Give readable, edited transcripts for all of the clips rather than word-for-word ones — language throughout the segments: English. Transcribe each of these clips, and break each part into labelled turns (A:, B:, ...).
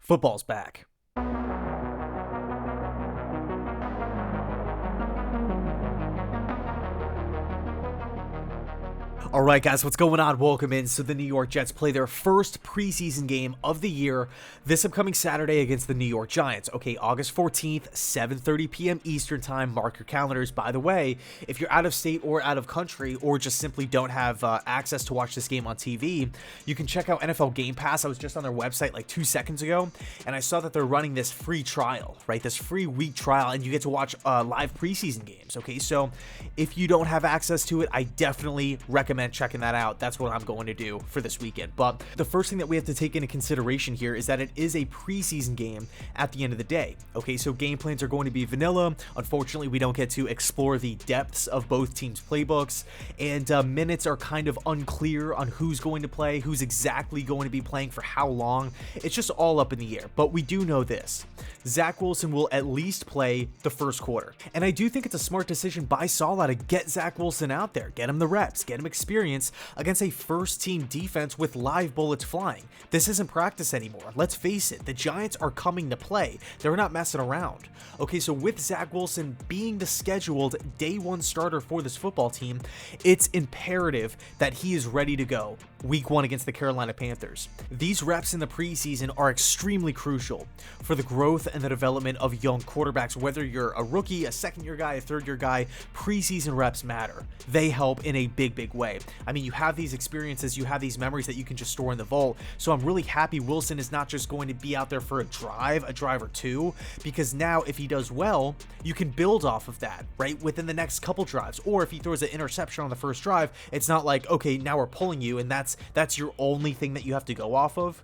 A: Football's back. All right, guys, what's going on? Welcome in. So the New York Jets play their first preseason game of the year this upcoming Saturday against the New York Giants. Okay, August 14th, 7:30 p.m. Eastern time. Mark your calendars. By the way, if you're out of state or out of country or just simply don't have access to watch this game on TV, you can check out NFL Game Pass. I was just on their website like 2 seconds ago, and I saw that they're running this free trial, right? This free week trial, and you get to watch live preseason games. Okay, so if you don't have access to it, I definitely recommend checking that out. That's what I'm going to do for this weekend. But the first thing that we have to take into consideration here is that it is a preseason game at the end of the day. Okay, so game plans are going to be vanilla. Unfortunately, we don't get to explore the depths of both teams' playbooks, and minutes are kind of unclear on who's going to play, who's exactly going to be playing for how long. It's just all up in the air. But we do know this: Zach Wilson will at least play the first quarter. And I do think it's a smart decision by Saleh to get Zach Wilson out there, get him the reps, get him experience against a first-team defense with live bullets flying. This isn't practice anymore. Let's face it, the Giants are coming to play. They're not messing around. Okay, so with Zach Wilson being the scheduled day one starter for this football team, it's imperative that he is ready to go week one against the Carolina Panthers. These reps in the preseason are extremely crucial for the growth and the development of young quarterbacks. Whether you're a rookie, a second-year guy, a third-year guy, preseason reps matter. They help in a big way. I mean, you have these experiences, you have these memories that you can just store in the vault. So I'm really happy Wilson is not just going to be out there for a drive or two, because now if he does well, you can build off of that, right? Within the next couple drives. Or if he throws an interception on the first drive, it's not like, okay, now we're pulling you and that's your only thing that you have to go off of.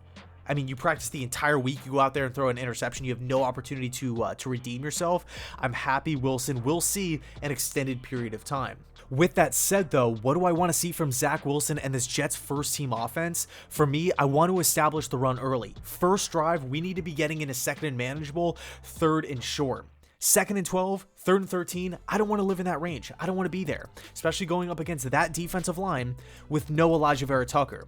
A: I mean, you practice the entire week, you go out there and throw an interception, you have no opportunity to redeem yourself. I'm happy Wilson will see an extended period of time. With that said, though, what do I want to see from Zach Wilson and this Jets first team offense? For me, I want to establish the run early. First drive, we need to be getting into second and manageable, third and short. Second and 12, third and 13, I don't want to live in that range. I don't want to be there, especially going up against that defensive line with no Elijah Vera-Tucker.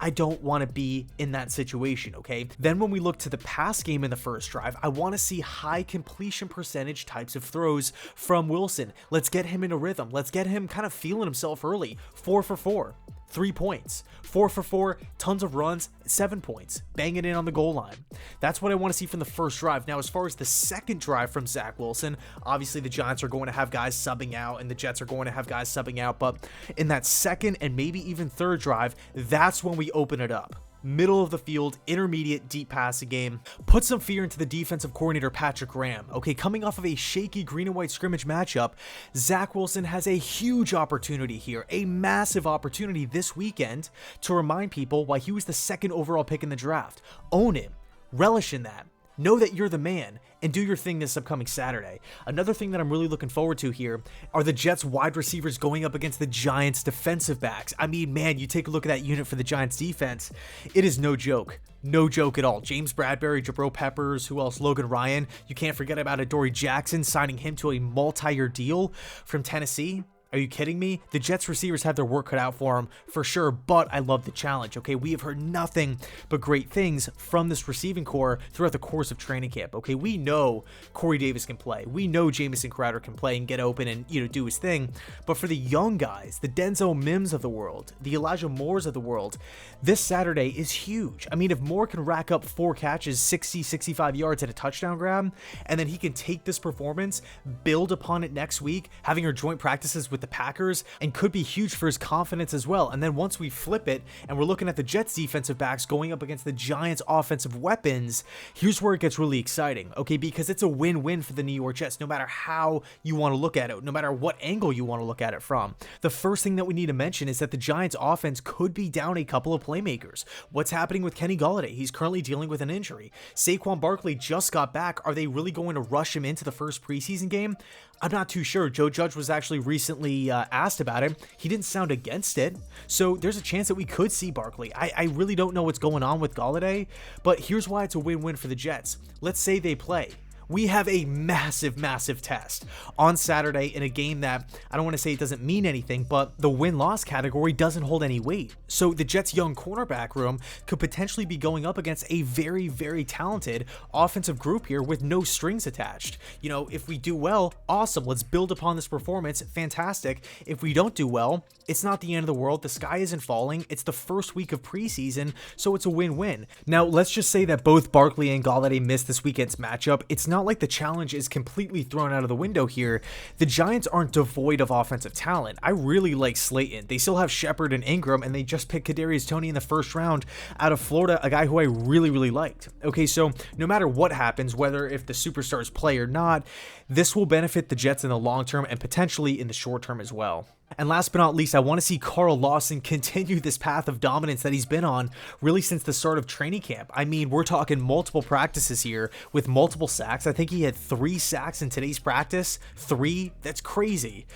A: I don't want to be in that situation, okay? Then when we look to the pass game in the first drive, I want to see high completion percentage types of throws from Wilson. Let's get him in a rhythm. Let's get him kind of feeling himself early. 4 for 4. 3 points, 4 for 4, tons of runs, 7 points, bang it in on the goal line. That's what I want to see from the first drive. Now, as far as the second drive from Zach Wilson, obviously the Giants are going to have guys subbing out and the Jets are going to have guys subbing out, but in that second and maybe even third drive, that's when we open it up. Middle of the field, intermediate, deep passing game. Put some fear into the defensive coordinator, Patrick Graham. Okay, coming off of a shaky green and white scrimmage matchup, Zach Wilson has a huge opportunity here, a massive opportunity this weekend to remind people why he was the second overall pick in the draft. Own it. Relish in that. Know that you're the man and do your thing this upcoming Saturday. Another thing that I'm really looking forward to here are the Jets wide receivers going up against the Giants defensive backs. I mean, man, you take a look at that unit for the Giants defense. It is no joke. No joke at all. James Bradbury, Jabril Peppers, who else? Logan Ryan. You can't forget about Adoree Jackson signing him to a multi-year deal from Tennessee. Are you kidding me? The Jets receivers have their work cut out for them for sure, but I love the challenge, okay? We have heard nothing but great things from this receiving core throughout the course of training camp, okay? We know Corey Davis can play. We know Jamison Crowder can play and get open and, do his thing. But for the young guys, the Denzel Mims of the world, the Elijah Moores of the world, this Saturday is huge. I mean, if Moore can rack up 4 catches, 60, 65 yards at a touchdown grab, and then he can take this performance, build upon it next week, having our joint practices with the Packers, and could be huge for his confidence as well. And then once we flip it and we're looking at the Jets defensive backs going up against the Giants offensive weapons, here's where it gets really exciting, okay? Because it's a win-win for the New York Jets, no matter how you want to look at it, no matter what angle you want to look at it from. The first thing that we need to mention is that the Giants offense could be down a couple of playmakers. What's happening with Kenny Golladay? He's currently dealing with an injury. Saquon Barkley just got back. Are they really going to rush him into the first preseason game? I'm not too sure. Joe Judge was actually recently asked about it. He didn't sound against it. So there's a chance that we could see Barkley. I really don't know what's going on with Golladay, but here's why it's a win-win for the Jets. Let's say they play. we have a massive test on Saturday in a game that I don't want to say it doesn't mean anything, but the win-loss category doesn't hold any weight. So the Jets' young cornerback room could potentially be going up against a very talented offensive group here with no strings attached. You know, if we do well, awesome. Let's build upon this performance. Fantastic. If we don't do well, it's not the end of the world. The sky isn't falling. It's the first week of preseason, so it's a win-win. Now, let's just say that both Barkley and Galladay missed this weekend's matchup. It's not like the challenge is completely thrown out of the window here. The Giants aren't devoid of offensive talent. I really like Slayton. They still have Shepard and Ingram, and they just picked Kadarius Toney in the first round out of Florida, a guy who I really liked. Okay, so no matter what happens, whether if the superstars play or not, this will benefit the Jets in the long term and potentially in the short term as well. And last but not least, I want to see Carl Lawson continue this path of dominance that he's been on really since the start of training camp. I mean, we're talking multiple practices here with multiple sacks. I think he had 3 sacks in today's practice. 3? That's crazy.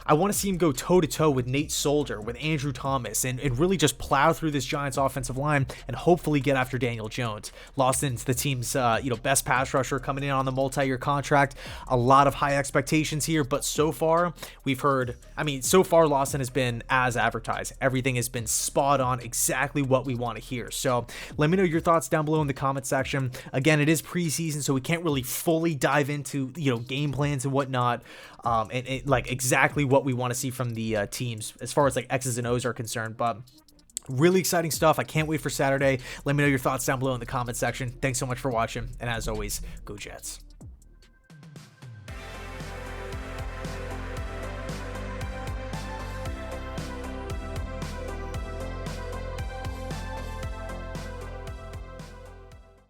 A: I want to see him go toe-to-toe with Nate Solder, with Andrew Thomas, and really just plow through this Giants offensive line and hopefully get after Daniel Jones. Lawson's the team's best pass rusher coming in on the multi-year contract. A lot of high expectations here, but so far Lawson has been as advertised. Everything has been spot on, exactly what we want to hear. So let me know your thoughts down below in the comment section. Again, it is preseason, so we can't really fully dive into game plans and whatnot, and like exactly what we want to see from the teams as far as like X's and O's are concerned. But really exciting stuff. I can't wait for Saturday. Let me know your thoughts down below in the comment section. Thanks so much for watching, and as always, go Jets.